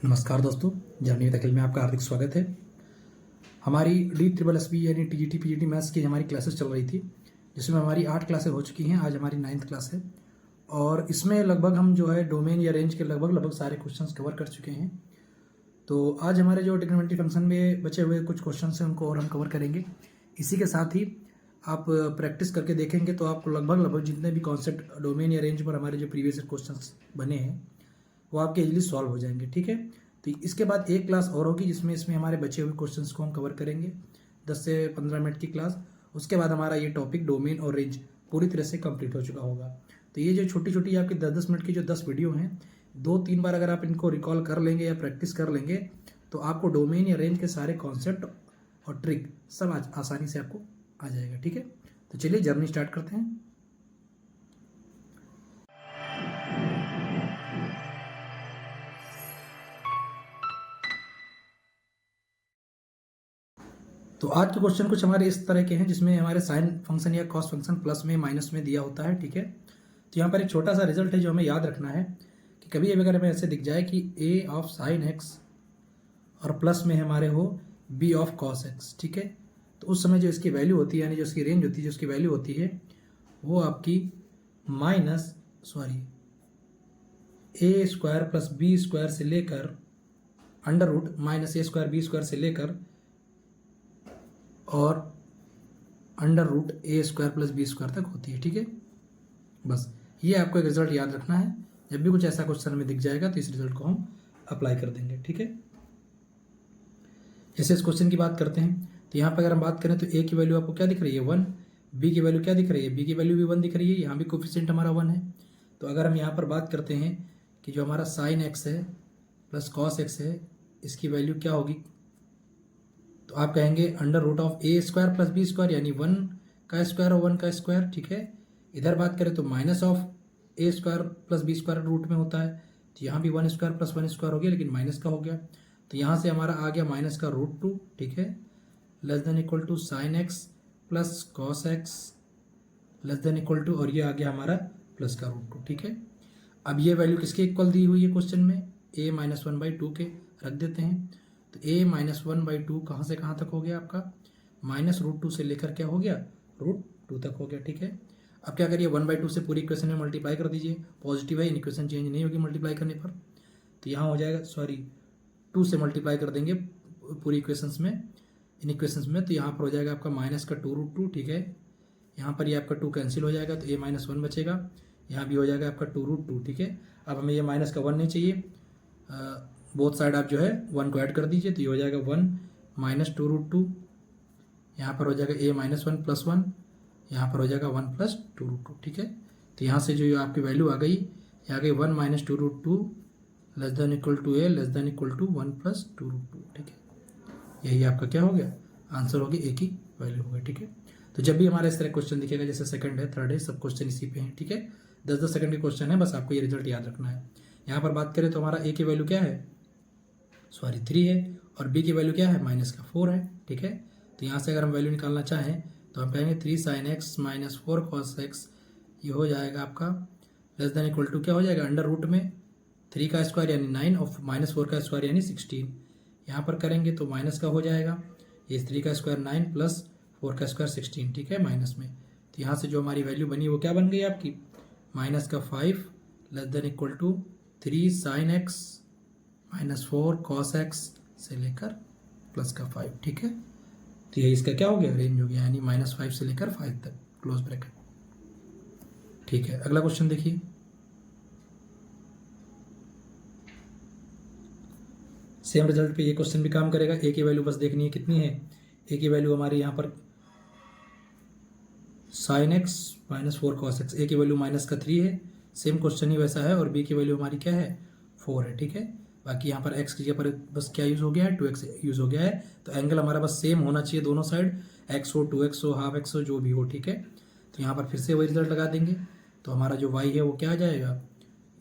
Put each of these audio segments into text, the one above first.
नमस्कार दोस्तों, journey with अखिल में आपका हार्दिक स्वागत है। हमारी DSSB यानी TGT PGT मैथ्स की हमारी क्लासेस चल रही थी, जिसमें हमारी 8 क्लासें हो चुकी हैं। आज हमारी 9th क्लास है और इसमें लगभग हम जो है डोमेन या रेंज के लगभग सारे क्वेश्चंस कवर कर चुके हैं। तो आज हमारे जो ट्रिग्नोमेट्री फंक्शन में बचे हुए कुछ क्वेश्चन हैं उनको और हम कवर करेंगे। इसी के साथ ही आप प्रैक्टिस करके देखेंगे तो आपको लगभग जितने भी कॉन्सेप्ट डोमेन या रेंज पर हमारे जो प्रीवियस क्वेश्चंस बने हैं वो आपके इजीली सॉल्व हो जाएंगे। ठीक है, तो इसके बाद एक क्लास और होगी जिसमें हमारे बचे हुए क्वेश्चंस को हम कवर करेंगे, 10 से 15 मिनट की क्लास। उसके बाद हमारा ये टॉपिक डोमेन और रेंज पूरी तरह से कंप्लीट हो चुका होगा। तो ये जो छोटी छोटी आपकी 10-10 मिनट की जो 10 वीडियो हैं, 2-3 बार अगर आप इनको रिकॉल कर लेंगे या प्रैक्टिस कर लेंगे तो आपको डोमेन या रेंज के सारे कॉन्सेप्ट और ट्रिक सब आसानी से आपको आ जाएगा। ठीक है, तो चलिए जर्नी स्टार्ट करते हैं। तो आज के क्वेश्चन कुछ हमारे इस तरह के हैं जिसमें हमारे साइन फंक्शन या कॉस फंक्शन प्लस में माइनस में दिया होता है। ठीक है, तो यहाँ पर एक छोटा सा रिजल्ट है जो हमें याद रखना है कि कभी अगर हमें ऐसे दिख जाए कि a ऑफ साइन एक्स और प्लस में हमारे हो b ऑफ कॉस एक्स। ठीक है, तो उस समय जो इसकी वैल्यू होती है यानी जो इसकी रेंज होती है, जो इसकी वैल्यू होती है वो आपकी a square plus b square से लेकर under root minus a square b square से लेकर और under root a square plus b square तक होती है। ठीक है, बस ये आपको एक रिजल्ट याद रखना है। जब भी कुछ ऐसा क्वेश्चन में दिख जाएगा तो इस रिजल्ट को हम अप्लाई कर देंगे। ठीक है, जैसे इस क्वेश्चन की बात करते हैं तो यहाँ पर अगर हम बात करें तो a की वैल्यू आपको क्या दिख रही है 1, b की वैल्यू क्या दिख रही है, b की वैल्यू भी 1 दिख रही है, यहाँ भी कोफिशिएंट हमारा 1 है। तो अगर हम यहाँ पर बात करते हैं कि जो हमारा साइन एक्स है प्लस कॉस एक्स है, इसकी वैल्यू क्या होगी, तो आप कहेंगे under root of a square plus b square यानी 1 का स्क्वायर और 1 का स्क्वायर। ठीक है, इधर बात करें तो minus of a square plus b square root में होता है, तो यहाँ भी 1 स्क्वायर प्लस 1 स्क्वायर हो गया लेकिन माइनस का हो गया, तो यहाँ से हमारा आ गया माइनस का रूट 2। ठीक है, less than equal to sine X plus cos X less than equal to, और ये आ गया हमारा प्लस का रूट 2। ठीक है, अब ये वैल्यू किसके इक्वल दी हुई है क्वेश्चन में, a माइनस 1/2 के रख देते हैं। तो a माइनस 1/2 कहाँ से कहाँ तक हो गया आपका, माइनस रूट 2 से लेकर क्या हो गया रूट 2 तक हो गया। ठीक है, अब क्या करिए 1/2 से पूरी इक्वेशन में मल्टीप्लाई कर दीजिए, पॉजिटिव है, इन इक्वेशन चेंज नहीं होगी मल्टीप्लाई करने पर, तो यहाँ हो जाएगा 2 से मल्टीप्लाई कर देंगे पूरी इक्वेशंस में, इन इक्वेशंस में, तो यहाँ पर हो जाएगा आपका माइनस का 2√2। ठीक है, यहाँ पर ये आपका 2 कैंसिल हो जाएगा तो a माइनस 1 बचेगा, यहाँ भी हो जाएगा आपका 2√2। ठीक है, अब हमें ये माइनस का 1 नहीं चाहिए, बोथ साइड आप जो है 1 को ऐड कर दीजिए, तो ये हो जाएगा 1 माइनस 2√2, यहाँ पर हो जाएगा a माइनस 1 प्लस 1, यहाँ पर हो जाएगा 1 प्लस 2√2। ठीक है, तो यहाँ से जो आपकी वैल्यू आ गई, ये आ गई 1 minus 2√2 less than equal to a less than equal to 1 plus 2√2। ठीक है, यही आपका क्या हो गया आंसर हो गया, a की वैल्यू हो गई। ठीक है, तो जब भी हमारा इस तरह क्वेश्चन दिखेगा, जैसे सेकंड है, थर्ड है, सब क्वेश्चन इसी पे हैं। ठीक है, 10-10 सेकंड के क्वेश्चन है, बस आपको ये रिजल्ट याद रखना है। यहाँ पर बात करें तो हमारा a की वैल्यू क्या है 3 है और b की वैल्यू क्या है माइनस का 4 है। ठीक है, तो यहाँ से अगर हम वैल्यू निकालना चाहें तो हम कहेंगे 3 sine X minus 4 cos x, ये हो जाएगा आपका लेस देन इक्वल टू क्या हो जाएगा अंडर रूट में 3 का स्क्वायर यानी 9 और माइनस 4 का स्क्वायर यानी 16। यहाँ पर करेंगे तो माइनस का हो जाएगा, ये 3 का स्क्वायर 9 प्लस 4 का स्क्वायर 16। ठीक है, माइनस में, तो यहाँ से जो हमारी वैल्यू बनी वो क्या बन गई आपकी माइनस का 5 less than equal to 3 sine X minus 4 cos X से लेकर प्लस का 5। ठीक है, तो ये इसका क्या हो गया रेंज हो गया, यानी -5 से लेकर 5 तक, क्लोज ब्रैकेट। ठीक है, अगला क्वेश्चन देखिए, सेम रिजल्ट पे ये क्वेश्चन भी काम करेगा। a की वैल्यू बस देखनी है कितनी है, a की वैल्यू हमारी यहाँ पर sign X minus 4 cos x, a की वैल्यू माइनस का 3 है, सेम क्वेश्चन ही वैसा है, और b की वैल्यू हमारी क्या है 4 है। ठीक है, बाकी यहाँ पर x की जगह पर बस क्या यूज़ हो गया है 2x यूज़ हो गया है, तो एंगल हमारा बस सेम होना चाहिए दोनों साइड, x हो 2x हो हाफ x हो जो भी हो। ठीक है, तो यहाँ पर फिर से वही रिजल्ट लगा देंगे, तो हमारा जो y है वो क्या आ जाएगा,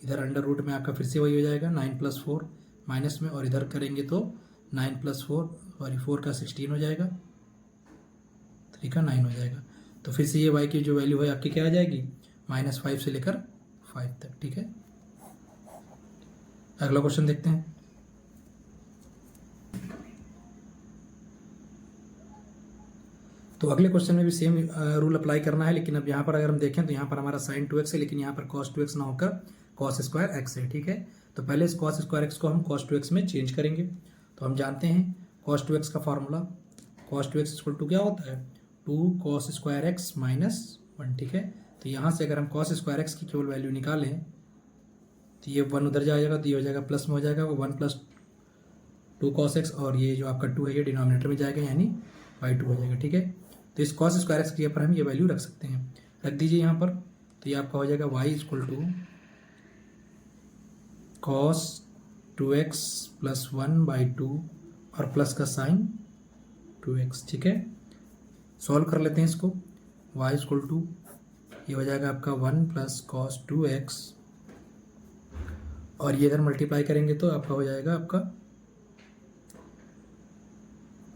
इधर अंडर रूट में आपका फिर से वही हो जाएगा 9 + 4 माइनस में, और इधर करेंगे तो 9 + 4 का 16 हो जाएगा, 3 का 9 हो जाएगा, तो फिर से ये y की जो वैल्यू है आपकी क्या आ जाएगी -5 से लेकर 5 तक। ठीक है, अगला क्वेश्चन देखते हैं। तो अगले क्वेश्चन में भी सेम रूल अप्लाई करना है, लेकिन अब यहाँ पर अगर हम देखें तो यहाँ पर हमारा साइन 2x है, लेकिन यहाँ पर cos 2x ना होकर cos स्क्वायर एक्स है। ठीक है, तो पहले इस cos स्क्वायर एक्स को हम cos 2x में चेंज करेंगे। तो हम जानते हैं cos 2x का formula, cos 2x equal to क्या होता है, 2 cos स्क्वायर एक्स माइनस 1। ठीक है, तो यहाँ से अगर हम cos स्क्वायर एक्स की केवल वैल्यू निकालें तो ये 1 उधर जाएगा, तो ये हो जाएगा प्लस में हो जाएगा, वो 1 प्लस 2 cos x, और ये जो आपका 2 है ये डिनोमिनेटर में जाएगा, यानी बाई 2 हो जाएगा। ठीक है, तो इस cos स्क्वायर एक्स के ऊपर हम ये वैल्यू रख सकते हैं, रख दीजिए यहाँ पर। तो ये आपका हो जाएगा y equal to cos 2x plus 1/2 और प्लस का साइन 2x। ठीक है, सॉल्व कर लेते हैं इसको। y इक्वल टू ये हो जाएगा आपका 1 प्लस cos 2x, और ये इधर मल्टीप्लाई करेंगे तो आपका हो जाएगा आपका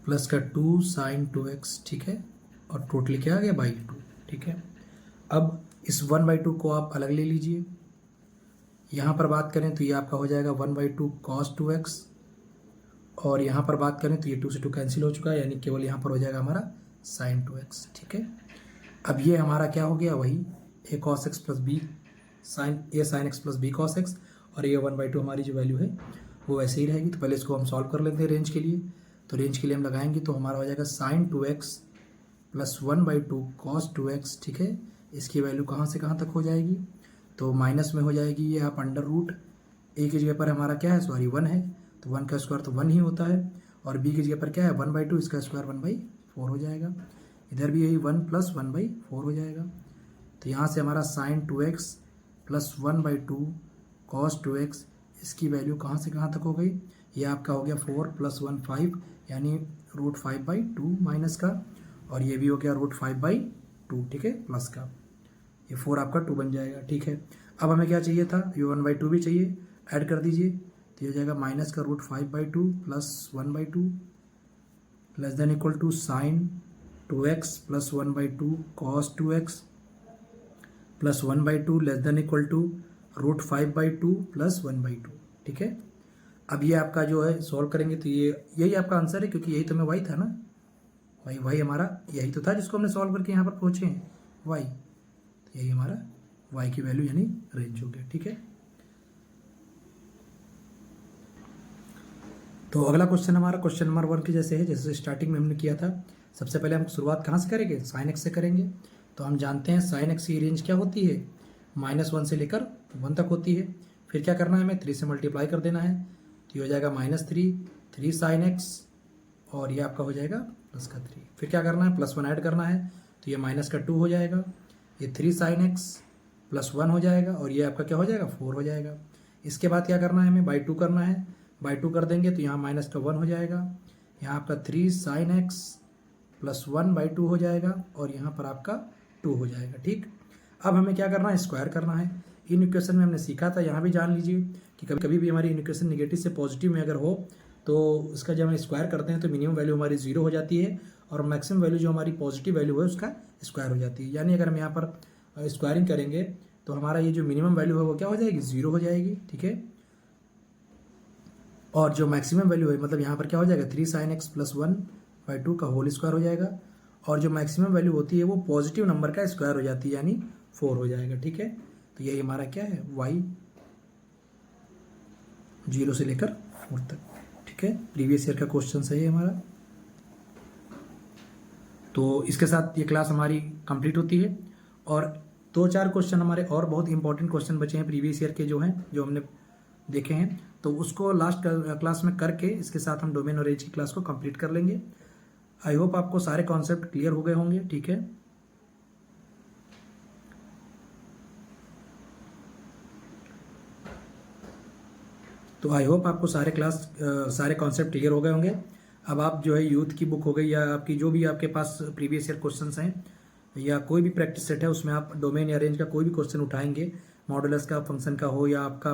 प्लस का 2 साइन 2x। ठीक है, और टोटली क्या आ गया बाई 2। ठीक है, अब इस 1/2 को आप अलग ले लीजिए। यहाँ पर बात करें तो ये आपका हो जाएगा 1/2 cos 2x, और यहाँ पर बात करें तो ये 2 से 2 कैंसिल हो चुका है, यानी केवल यहाँ पर हो जाएगा हमारा साइन 2x। ठीक है, अब ये हमारा क्या हो गया, वही a cos x plus b sine x plus b cos x, और ये 1/2 हमारी जो वैल्यू है वो वैसे ही रहेगी। तो पहले इसको हम सॉल्व कर लेते हैं रेंज के लिए। तो रेंज के लिए हम लगाएंगे तो हमारा हो जाएगा sign 2x plus 1/2 cos 2x। ठीक है, इसकी वैल्यू कहाँ से कहाँ तक हो जाएगी, तो माइनस में हो जाएगी, ये आप अंडर रूट a की जगह पर हमारा क्या है, सॉरी 1 है, तो 1 का स्क्वायर तो 1 ही होता है, और b की जगह पर क्या है 1/2, इसका स्क्वायर 1/4 हो जाएगा। इधर भी यही 1 प्लस 1/4 हो जाएगा। तो यहाँ से हमारा sign 2x plus 1/2 cos 2x, इसकी वैल्यू कहाँ से कहाँ तक हो गई, ये आपका हो गया 4 प्लस 1 5, यानी √5/2 माइनस का, और ये भी हो गया √5/2। ठीक है, प्लस का, ये 4 आपका 2 बन जाएगा। ठीक है, अब हमें क्या चाहिए था, ये 1/2 भी चाहिए, ऐड कर दीजिए, तो ये हो जाएगा माइनस का √5/2 plus 1/2 less than equal to sine 2x plus 1/2 cos 2x plus 1/2 less than equal to √5/2 plus 1/2। ठीक है, अब ये आपका जो है सॉल्व करेंगे तो ये यही आपका आंसर है, क्योंकि यही तो में y था ना, y हमारा यही तो था जिसको हमने सॉल्व करके यहाँ पर पहुँचे हैं y, तो यही हमारा y की वैल्यू यानी रेंज हो गया। ठीक है, तो अगला क्वेश्चन हमारा क्वेश्चन नंबर 1 के जैसे है, जैसे स्टार्टिंग में हमने किया था। सबसे पहले हम शुरुआत कहाँ से करेंगे, साइन एक्स से करेंगे। तो हम जानते हैं साइन एक्स की रेंज क्या होती है, -1 से लेकर 1 तक होती है। फिर क्या करना है, हमें 3 से मल्टीप्लाई कर देना है, तो ये हो जाएगा -3 साइन एक्स, और ये आपका हो जाएगा प्लस का 3। फिर क्या करना है, +1 ऐड करना है, तो ये माइनस का 2 हो जाएगा, ये 3 साइन एक्स प्लस 1 हो जाएगा, और ये आपका क्या हो जाएगा 4 हो जाएगा। इसके बाद क्या करना है, हमें बाई 2 करना है, बाई 2 कर देंगे तो यहाँ माइनस का 1 हो जाएगा, यहाँ आपका 3 साइन एक्स प्लस 1/2 हो जाएगा, और यहाँ पर आपका 2 हो जाएगा। ठीक, अब हमें क्या करना है, स्क्वायर करना है। इन इक्वेशन में हमने सीखा था, यहाँ भी जान लीजिए कि कभी कभी भी हमारी इन इक्वेशन निगेटिव से पॉजिटिव में अगर हो तो इसका जब हम स्क्वायर करते हैं तो मिनिमम वैल्यू हमारी 0 हो जाती है, और मैक्सिमम वैल्यू जो हमारी पॉजिटिव वैल्यू है उसका स्क्वायर हो जाती है। यानी अगर हम यहाँ पर स्क्वायरिंग करेंगे तो हमारा ये जो मिनिमम वैल्यू है वो क्या हो जाएगी, 0 हो जाएगी। ठीक है, और जो मैक्सिमम वैल्यू है मतलब यहाँ पर क्या हो जाएगा, 3 साइन एक्स प्लस 1/2 का होल स्क्वायर हो जाएगा, और जो मैक्सिमम वैल्यू होती है वो पॉजिटिव नंबर का स्क्वायर हो जाती है, यानी 4 हो जाएगा। ठीक है, तो यही हमारा क्या है, y 0 से लेकर 4 तक। ठीक है, प्रीवियस ईयर का क्वेश्चन है हमारा। तो इसके साथ ये क्लास हमारी कंप्लीट होती है, और 2-4 क्वेश्चन हमारे और बहुत इंपॉर्टेंट क्वेश्चन बचे हैं प्रीवियस ईयर के जो हैं, जो हमने देखे हैं, तो उसको लास्ट क्लास में करके इसके साथ हम डोमेन और रेंज की क्लास को कंप्लीट कर लेंगे। आई होप आपको सारे कॉन्सेप्ट क्लियर हो गए होंगे। ठीक है, तो आई होप आपको सारे कॉन्सेप्ट क्लियर हो गए होंगे। अब आप जो है यूथ की बुक हो गई या आपकी जो भी आपके पास प्रीवियस ईयर क्वेश्चंस हैं या कोई भी प्रैक्टिस सेट है उसमें आप डोमेन या रेंज का कोई भी क्वेश्चन उठाएंगे, मॉडुलस का फंक्शन का हो या आपका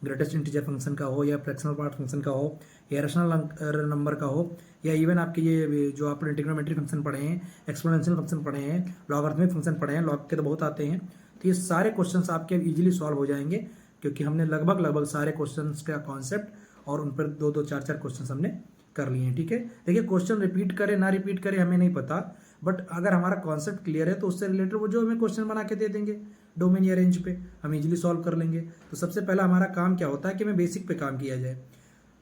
ग्रेटेस्ट इंटीजर फंक्शन का हो या फ्रैक्शनल पार्ट फंक्शन का हो या रैशनल नंबर का हो, या इवन आपके ये जो आपने ट्रिग्नोमेट्री फंक्शन पढ़े हैं, एक्सपोनेंशियल फंक्शन पढ़े हैं, लॉगरिथमिक फंक्शन पढ़े हैं, लॉग के तो बहुत आते हैं, तो ये सारे क्वेश्चंस आपके इजीली सॉल्व हो जाएंगे, क्योंकि हमने लगभग सारे क्वेश्चंस का कॉन्सेप्ट और उन पर 2-2, 4-4 क्वेश्चंस हमने कर लिए हैं। ठीक है, देखिए क्वेश्चन रिपीट करे ना रिपीट करे हमें नहीं पता, बट अगर हमारा कॉन्सेप्ट क्लियर है तो उससे रिलेटेड वो जो हमें क्वेश्चन बना के दे देंगे डोमेन या रेंज पे, हम इजीली सॉल्व कर लेंगे। तो सबसे पहला हमारा काम क्या होता है कि हमें बेसिक पे काम किया जाए।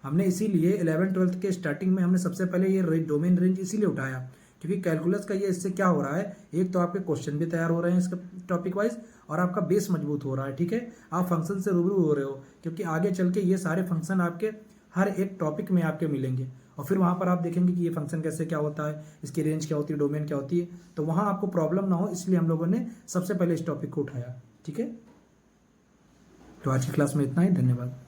हमने इसीलिए 11th-12th के स्टार्टिंग में हमने सबसे पहले ये डोमेन रेंज इसीलिए उठाया क्योंकि कैलकुलस का ये इससे क्या हो रहा है, एक तो आपके क्वेश्चन भी तैयार हो रहे हैं इसका टॉपिक वाइज और आपका बेस मजबूत हो रहा है। ठीक है, आप फंक्शन से रूबरू हो रहे हो क्योंकि आगे चल के ये सारे फंक्शन आपके हर एक टॉपिक में आपके मिलेंगे और फिर वहाँ पर आप देखेंगे कि ये फंक्शन कैसे क्या होता है, इसकी रेंज क्या होती है, डोमेन क्या होती है, तो वहाँ आपको प्रॉब्लम ना हो इसलिए हम लोगों ने सबसे पहले इस टॉपिक को उठाया। ठीक है, तो आज की क्लास में इतना ही, धन्यवाद।